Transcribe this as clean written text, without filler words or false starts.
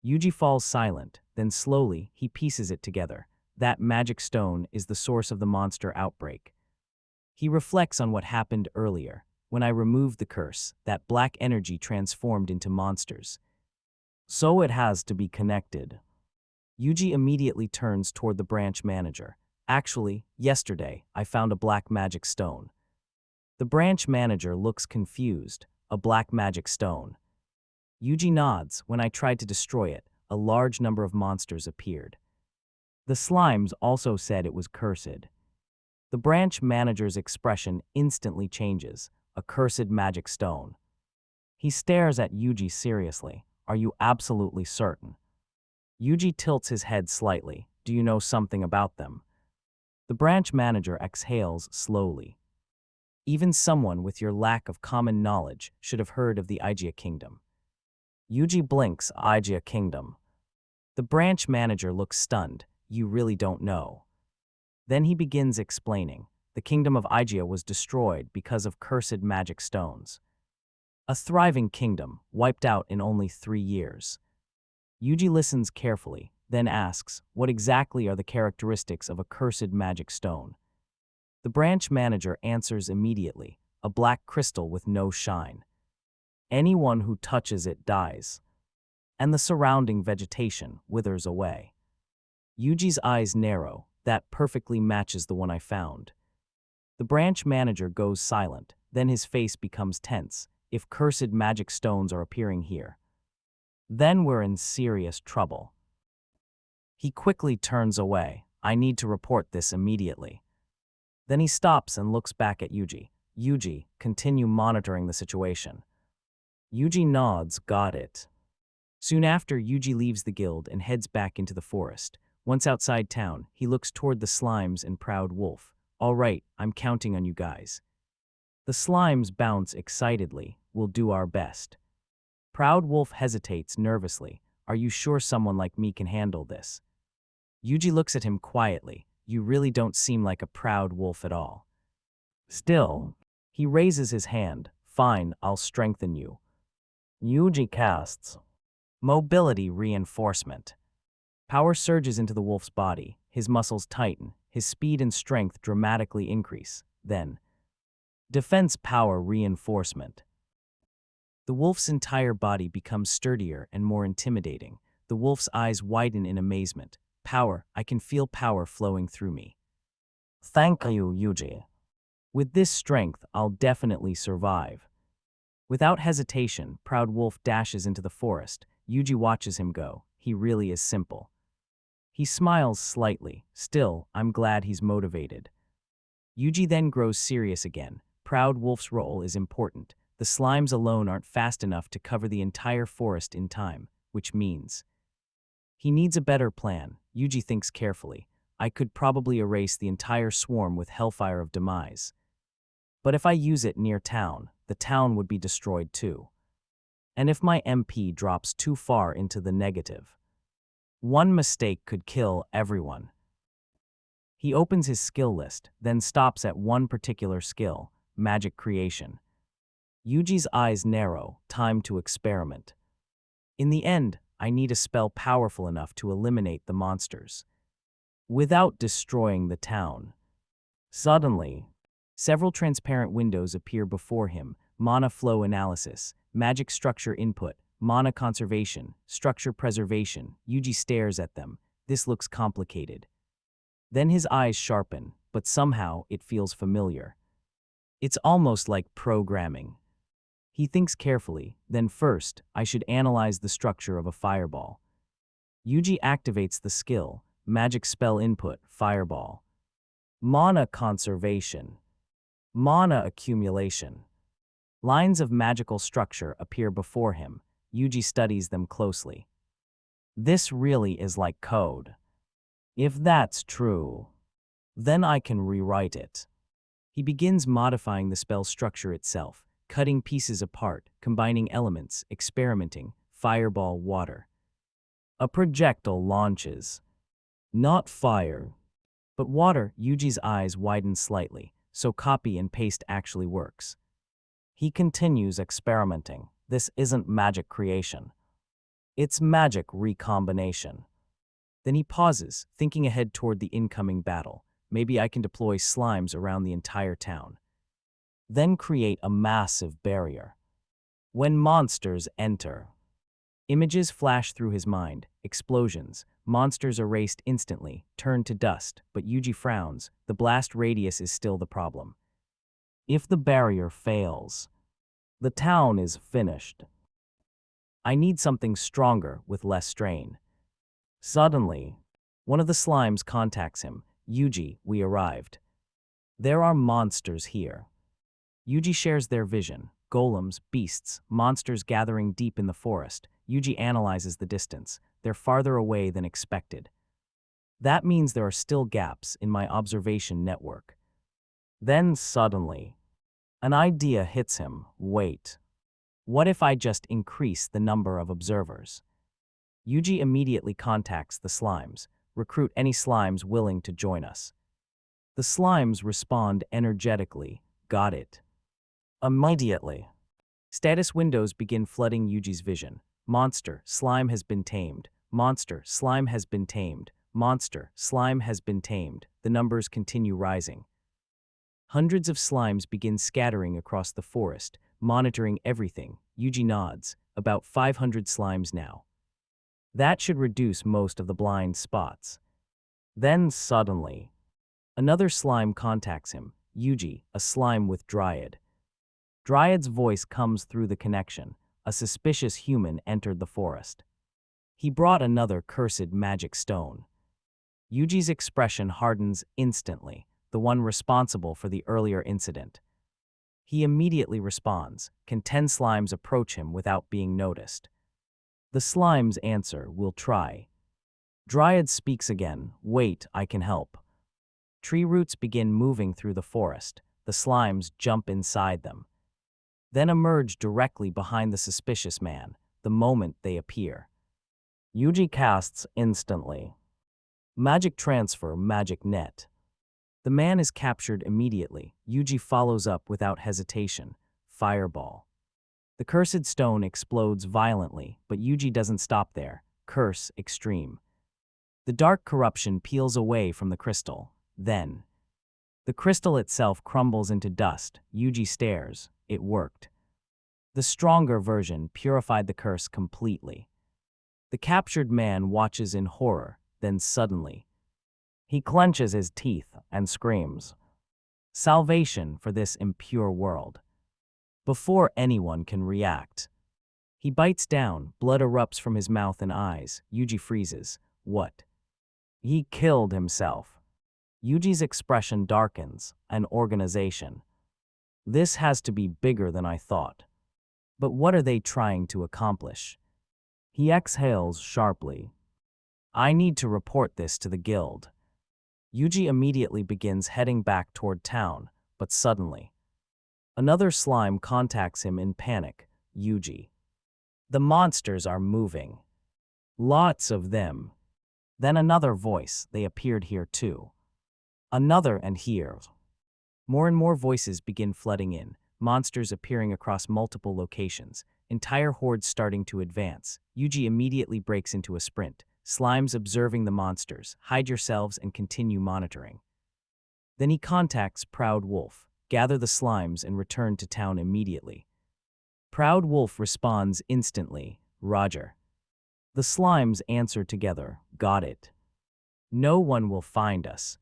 Yuji falls silent, then slowly he pieces it together. That magic stone is the source of the monster outbreak. He reflects on what happened earlier. When I removed the curse, that black energy transformed into monsters. So it has to be connected. Yuji immediately turns toward the branch manager. Actually, yesterday, I found a black magic stone. The branch manager looks confused. A black magic stone. Yuji nods. When I tried to destroy it, a large number of monsters appeared. The slimes also said it was cursed. The branch manager's expression instantly changes. A cursed magic stone. He stares at Yuji seriously. Are you absolutely certain? Yuji tilts his head slightly. Do you know something about them? The branch manager exhales slowly. Even someone with your lack of common knowledge should have heard of the Igia Kingdom. Yuji blinks. Igia Kingdom. The branch manager looks stunned. You really don't know. Then he begins explaining. The kingdom of Igia was destroyed because of cursed magic stones. A thriving kingdom, wiped out in only 3 years. Yuji listens carefully, then asks, what exactly are the characteristics of a cursed magic stone? The branch manager answers immediately, a black crystal with no shine. Anyone who touches it dies. And the surrounding vegetation withers away. Yuji's eyes narrow. That perfectly matches the one I found. The branch manager goes silent, then his face becomes tense. If cursed magic stones are appearing here, then we're in serious trouble. He quickly turns away. I need to report this immediately. Then he stops and looks back at Yuji. Yuji, continue monitoring the situation. Yuji nods. Got it. Soon after, Yuji leaves the guild and heads back into the forest. Once outside town, he looks toward the slimes and Proud Wolf. All right, I'm counting on you guys. The slimes bounce excitedly. We'll do our best. Proud Wolf hesitates nervously. Are you sure someone like me can handle this? Yuji looks at him quietly. You really don't seem like a proud wolf at all. Still, he raises his hand. Fine, I'll strengthen you. Yuji casts Mobility Reinforcement. Power surges into the wolf's body. His muscles tighten. His speed and strength dramatically increase. Then, Defense Power Reinforcement. The wolf's entire body becomes sturdier and more intimidating. The wolf's eyes widen in amazement. Power, I can feel power flowing through me. Thank you, Yuji. With this strength, I'll definitely survive. Without hesitation, Proud Wolf dashes into the forest. Yuji watches him go. He really is simple. He smiles slightly. Still, I'm glad he's motivated. Yuji then grows serious again. Proud Wolf's role is important. The slimes alone aren't fast enough to cover the entire forest in time, which means he needs a better plan. Yuji thinks carefully. I could probably erase the entire swarm with Hellfire of Demise. But if I use it near town, the town would be destroyed too. And if my MP drops too far into the negative, one mistake could kill everyone. He opens his skill list, then stops at one particular skill, Magic Creation. Yuji's eyes narrow. Time to experiment. In the end, I need a spell powerful enough to eliminate the monsters without destroying the town. Suddenly, several transparent windows appear before him. Mana flow analysis, magic structure input, mana conservation, structure preservation. Yuji stares at them. This looks complicated. Then his eyes sharpen, but somehow it feels familiar. It's almost like programming. He thinks carefully. Then first, I should analyze the structure of a fireball. Yuji activates the skill, magic spell input, fireball. Mana conservation. Mana accumulation. Lines of magical structure appear before him. Yuji studies them closely. This really is like code. If that's true, then I can rewrite it. He begins modifying the spell structure itself, cutting pieces apart, combining elements, experimenting, fireball, water. A projectile launches. Not fire, but water. Yuji's eyes widen slightly, so copy and paste actually works. He continues experimenting. This isn't magic creation. It's magic recombination. Then he pauses, thinking ahead toward the incoming battle. Maybe I can deploy slimes around the entire town. Then create a massive barrier. When monsters enter, images flash through his mind, explosions, monsters erased instantly, turned to dust, but Yuji frowns. The blast radius is still the problem. If the barrier fails, the town is finished. I need something stronger with less strain. Suddenly, one of the slimes contacts him. Yuji, we arrived. There are monsters here. Yuji shares their vision. Golems, beasts, monsters gathering deep in the forest. Yuji analyzes the distance. They're farther away than expected. That means there are still gaps in my observation network. Then suddenly, an idea hits him. Wait. What if I just increase the number of observers? Yuji immediately contacts the slimes. Recruit any slimes willing to join us. The slimes respond energetically. Got it. Immediately, status windows begin flooding Yuji's vision. Monster, slime has been tamed. Monster, slime has been tamed. Monster, slime has been tamed. The numbers continue rising. Hundreds of slimes begin scattering across the forest, monitoring everything. Yuji nods. About 500 slimes now. That should reduce most of the blind spots. Then suddenly, another slime contacts him. Yuji, a slime with Dryad. Dryad's voice comes through the connection. A suspicious human entered the forest. He brought another cursed magic stone. Yuji's expression hardens instantly, the one responsible for the earlier incident. He immediately responds. Can 10 slimes approach him without being noticed? The slimes answer, we'll try. Dryad speaks again. Wait, I can help. Tree roots begin moving through the forest. The slimes jump inside them. Then emerge directly behind the suspicious man, the moment they appear. Yuji casts instantly. Magic transfer, magic net. The man is captured immediately. Yuji follows up without hesitation. Fireball. The cursed stone explodes violently, but Yuji doesn't stop there. Curse extreme. The dark corruption peels away from the crystal. Then, the crystal itself crumbles into dust. Yuji stares. It worked. The stronger version purified the curse completely. The captured man watches in horror, then suddenly, he clenches his teeth and screams. Salvation for this impure world. Before anyone can react, he bites down. Blood erupts from his mouth and eyes. Yuji freezes. What? He killed himself. Yuji's expression darkens. An organization. This has to be bigger than I thought. But what are they trying to accomplish? He exhales sharply. I need to report this to the guild. Yuji immediately begins heading back toward town, but suddenly, another slime contacts him in panic. Yuji. The monsters are moving. Lots of them. Then another voice. They appeared here too. Another and here. More and more voices begin flooding in. Monsters appearing across multiple locations. Entire hordes starting to advance. Yuji immediately breaks into a sprint. Slimes observing the monsters. Hide yourselves and continue monitoring. Then he contacts Proud Wolf. Gather the slimes and return to town immediately. Proud Wolf responds instantly. Roger. The slimes answer together. Got it. No one will find us.